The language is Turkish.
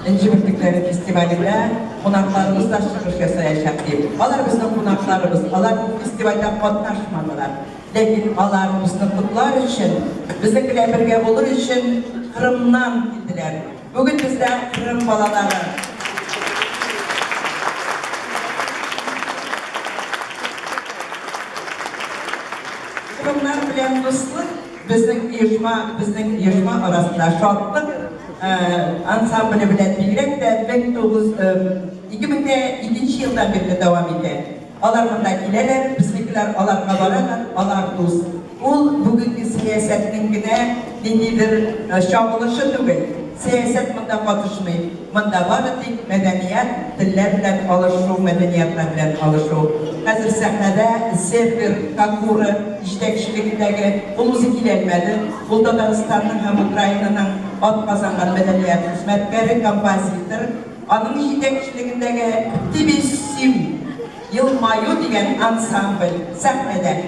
İnci Birlikleri Festivali'nde konaklarımız da çıkış yasayacak deyip. Alar bizim konaklarımız, alar bu festivalde katlaşmadılar. Lakin alar bizni kutlar için, bizimkiler birge olur için Kırım'dan gittiler. Bugün bizde Kırım balaları. Kırımlar bilen dostluk, bizning yışma arasında şartlık ansamblı bilen birlik de 2002 yıldan beri devam ediyor. Alar bundan ilerler, bizimkiler alarga baralar, alar dost. Ol bugünkü siyasetliğine nedir şağılışı değil. Siyaset mında katışmayı, mında var edik medeniyet, diller bilen alışu, medeniyetler bilen alışu. Hazır sahnede Zefir, Kakuri, iştekçiliğindeki bu müzik ilermedi. Bu Dağıstan'ın hem Ukrayna'nın ad kazangan medeniyet hizmetkari kompozitör. Onun iştekçiliğindeki Tibissim, Yılmayu diyen ansambl sahnede